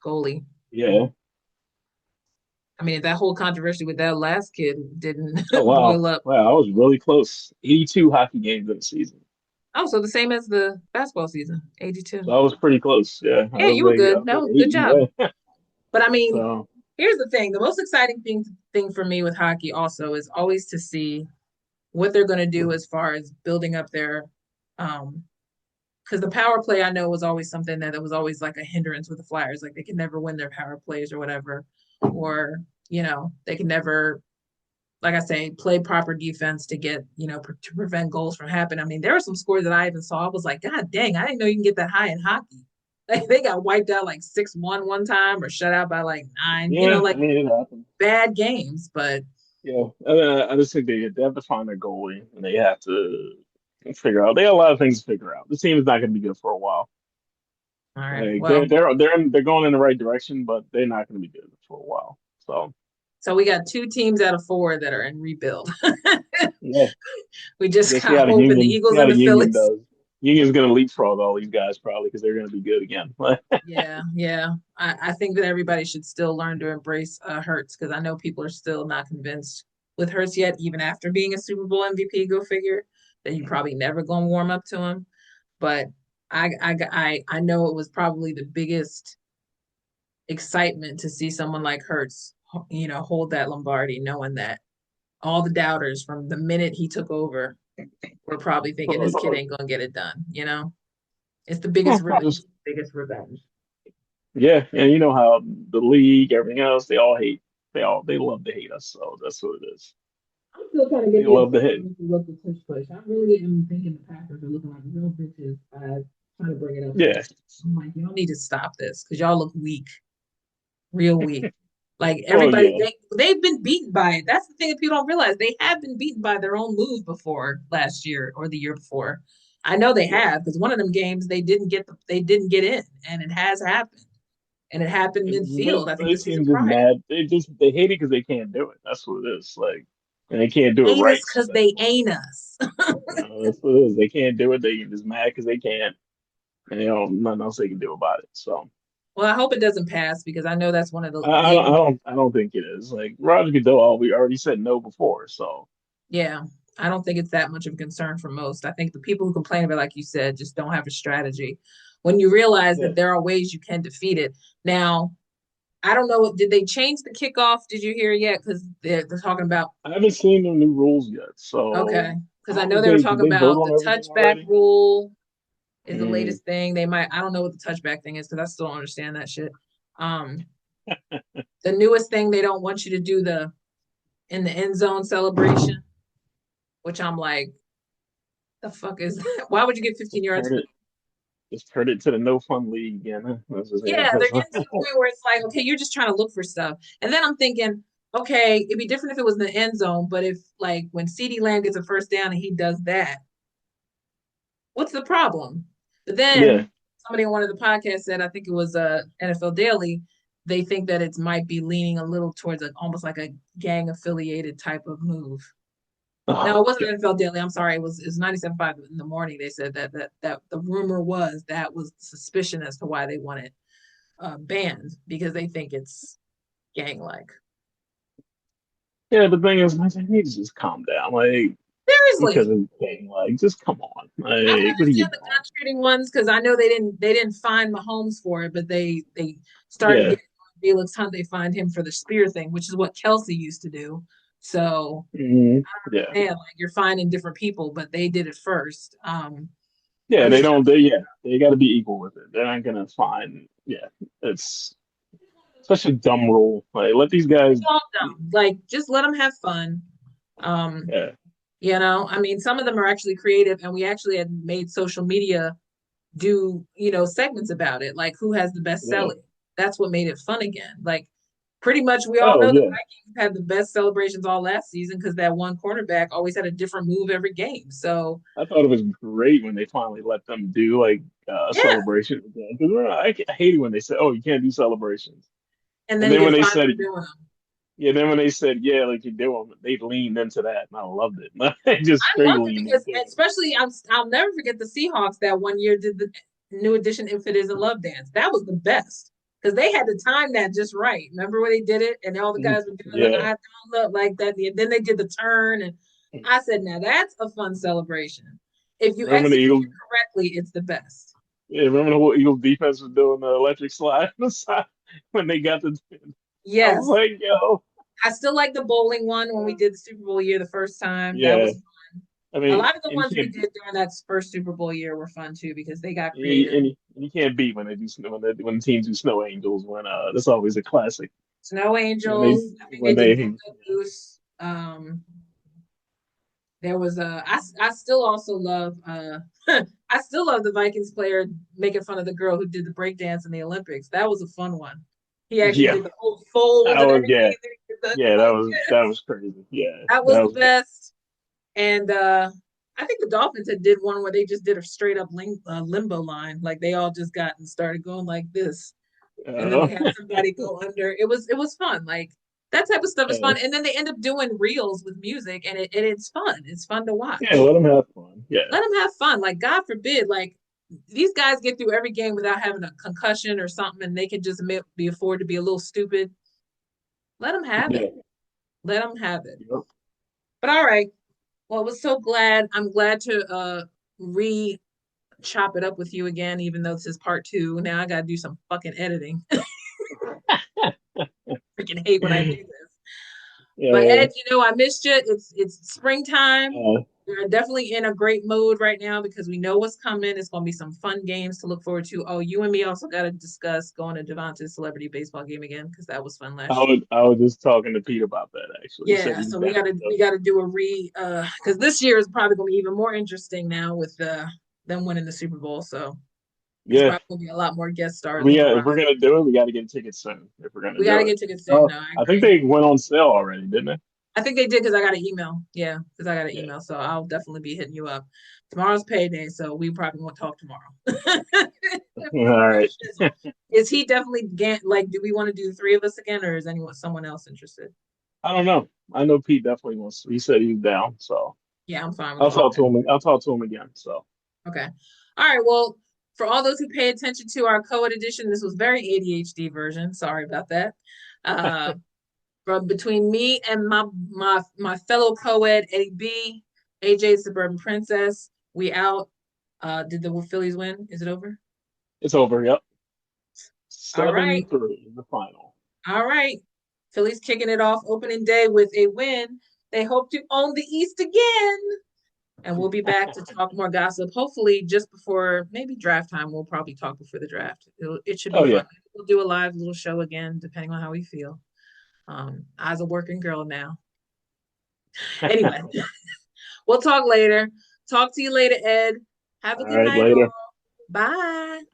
goalie. Yeah. I mean, if that whole controversy with that last kid didn't Oh, wow. boil up. Wow, I was really close. 82 hockey games in a season. Oh, so the same as the basketball season, 82. So I was pretty close. Yeah. Yeah, you were I good. was like No, good 80. job. Yeah. But I mean, So, here's the thing. The most exciting thing for me with hockey also is always to see what they're going to do as far as building up their um because the power play I know was always something that was always like a hindrance with the Flyers. Like they could never win their power plays or whatever. Or, they could never, like I say, play proper defense to get, to prevent goals from happening. I mean, there were some scores that I even saw. I was like, God dang, I didn't know you can get that high in hockey. Like they got wiped out like 6-1 one time or shut out by like 9, yeah, I like mean, it happened. bad games. But Yeah. I just think they have to find their goalie and they have to figure out. They have a lot of things to figure out. The team is not going to be good for a while. all right, Like well, they're going in the right direction, but they're not going to be good for a while. So so we got two teams out of four that are in rebuild. yeah, We just just see got how the hoping the union see Eagles how and the the union Phillies. does. Union's going to leapfrog all these guys probably because they're going to be good again. Yeah, yeah. I think that everybody should still learn to embrace Hurts because I know people are still not convinced with Hurts yet, even after being a Super Bowl MVP. Go figure that you probably never going to warm up to him. But I know it was probably the biggest excitement to see someone like Hurts, hold that Lombardi, knowing that all the doubters from the minute he took over were probably thinking this kid ain't gonna get it done. It's the biggest I revenge. just Biggest revenge. yeah, and you know how the league, everything else, they all hate. They love to hate us. So that's what it is. I'm still trying to They get the love to opinion hate. if you look at tush push. I really am thinking the Packers are looking like real bitches. I trying to bring it up every Yeah. time. I'm like, y'all need to stop this because y'all look weak, real weak. Like Oh everybody, yeah. they've been beaten by it. That's the thing that people don't realize. They have been beaten by their own move before last year or the year before. I know they Yeah. have because one of them games they didn't get in, and it has happened, and it happened midfield. I think They the season seem just prior. mad. They hate it because they can't do it. That's what it is. Like, and they can't do it Ain't us right. So because that's they what ain't us. that's what it is. They can't do it. They just mad because they can't, and they don't nothing else they can do about it. So Well, I hope it doesn't pass because I know that's one of the big. I don't think it is. Like Roger Goodell, we already said no before. So Yeah, I don't think it's that much of a concern for most. I think the people who complain about, like you said, just don't have a strategy. When you realize yeah. that there are ways you can defeat it. Now, I don't know. Did they change the kickoff? Did you hear yet? Because they're talking about I haven't seen the new rules yet, so okay. I Because I don't know know if they were did talking they vote about on the everything touchback already? rule is the Mm, latest thing. They might. I don't know what the touchback thing is because I still don't understand that shit. Um, the newest thing they don't want you to do the in the end zone celebration, which I'm like, the fuck is that? Why would you get 15 just yards? turn it, just turn it to the no fun league again. Huh? That's just, yeah, Yeah, they're that's, getting to the point where it's like, okay, you're just trying to look for stuff. And then I'm thinking, okay, it'd be different if it was in the end zone, but if like when CeeDee Lamb gets a first down and he does that, what's the problem? But yeah. then somebody on one of the podcasts said, I think it was NFL Daily, they think that it might be leaning a little towards almost like a gang affiliated type of move. No, Oh it wasn't God. NFL Daily. I'm sorry. It was 97.5 in the morning. They said that the rumor was that was suspicion as to why they want it banned because they think it's gang like. Yeah, the thing is, man, you need to just calm down, like because Seriously, of thing, like just come on, I can like what are you understand the doing? gun shooting ones because I know they didn't find Mahomes for it, but they started Yeah, getting Felix Hunt. They find him for the spear thing, which is what Kelsey used to do. So yeah, yeah, like you're finding different people, but they did it first. yeah. I'm They sure don't. They yeah, they got to be equal with it. They're not gonna find. Yeah, it's such a dumb rule. Like let these it's guys. all dumb. Like just let them have fun. Um, Yeah. I mean, some of them are actually creative, and we actually had made social media do segments about it, like who has the best Yeah. selling. That's what made it fun again. Like pretty much we all Oh know the yeah. Vikings had the best celebrations all last season because that one cornerback always had a different move every game. So I thought it was great when they finally let them do like a yeah, celebration again. Because I hate it when they say, "Oh, you can't do celebrations," and and then you then when get they fined said, for doing them. "Yeah," then when they said, "Yeah, like you do them," they leaned into that, and I loved it. They just I straight loved it leaned because into it. especially I'll never forget the Seahawks that one year did the new edition If It Isn't Love dance. That was the best because they had to time that just right. Remember when they did it and all the guys were doing the Yeah. I don't look like that. And then they did the turn and I said, now that's a fun celebration. If you Remember the execute Eagles? it correctly, it's the best. Yeah, remember the whole Eagles defense was doing the electric slide on the side when they got the. I was Yes. like, yo, I still like the bowling one when we did the Super Bowl year the first time. That yeah. was I a mean, lot of the and you ones we can't did during that first Super Bowl year were fun too because they got creative. and you can't beat when they do when teams do snow angels when that's always a classic Snow when they Angels. I think they when did they Bungo Goose. There was I still also love I still love the Vikings player making fun of the girl who did the breakdance in the Olympics. That was a fun one. He actually yeah did the whole fold I and was everything. yeah And then he did yeah like that yes. was crazy yeah That that was the was good. best. And I think the Dolphins had did one where they just did a straight up limbo line, like they all just got and started going like this, and then Uh, they had somebody go under. It was fun. Like that type of stuff is uh, fun. And then they end up doing reels with music, and it's fun. It's fun to yeah, watch. let them have fun. Yeah, Let them have fun. Like God forbid, like these guys get through every game without having a concussion or something, and they can just be afford to be a little stupid. Let them have yeah. it. Let them have it. Yep. But all right. Well, I was so glad. I'm glad to re chop it up with you again, even though this is part two. Now I got to do some fucking editing. Freaking hate when I do this. But Yeah. Ed, I missed you. It's springtime. Uh, We're definitely in a great mood right now because we know what's coming. It's going to be some fun games to look forward to. Oh, you and me also got to discuss going to Devontae's celebrity baseball game again because that was fun last year. I was just talking to Pete about that actually. He said Yeah, he was so we down got to to we go. got to do a because this year is probably going to be even more interesting now with them winning the Super Bowl. So it's Yeah, probably going to be a lot more guest stars we on the got if we're roster. gonna do it, we got to get tickets soon. If we're gonna We got to do it. get tickets soon. Oh, No, I I think agree. they went on sale already, didn't they? I think they did because I got an email. Yeah, because I got an Yeah. email. So I'll definitely be hitting you up. Tomorrow's payday, so we probably won't talk tomorrow. All right. Is he definitely like? Do we want to do the three of us again, or is anyone someone else interested? I don't know. I know Pete definitely wants. He said he's down, so Yeah, I'm fine with I'll all talk that. to him. I'll talk to him again. So Okay. All right. Well, for all those who pay attention to our CoEd edition, this was very ADHD version. Sorry about that. Uh, from between me and my fellow co-ed Eddie B, AJ Suburban Princess, we out. Did the Phillies win? Is it over? it's over. Yep. All right. 7-3 in the final. All right. Phillies kicking it off opening day with a win. They hope to own the East again. And we'll be back to talk more gossip. Hopefully, just before maybe draft time, we'll probably talk before the draft. It should be Oh yeah. fun. We'll do a live little show again, depending on how we feel. As a working girl now. Anyway, we'll talk later. Talk to you later, Ed. Have a All good right, night, all. later. Bye.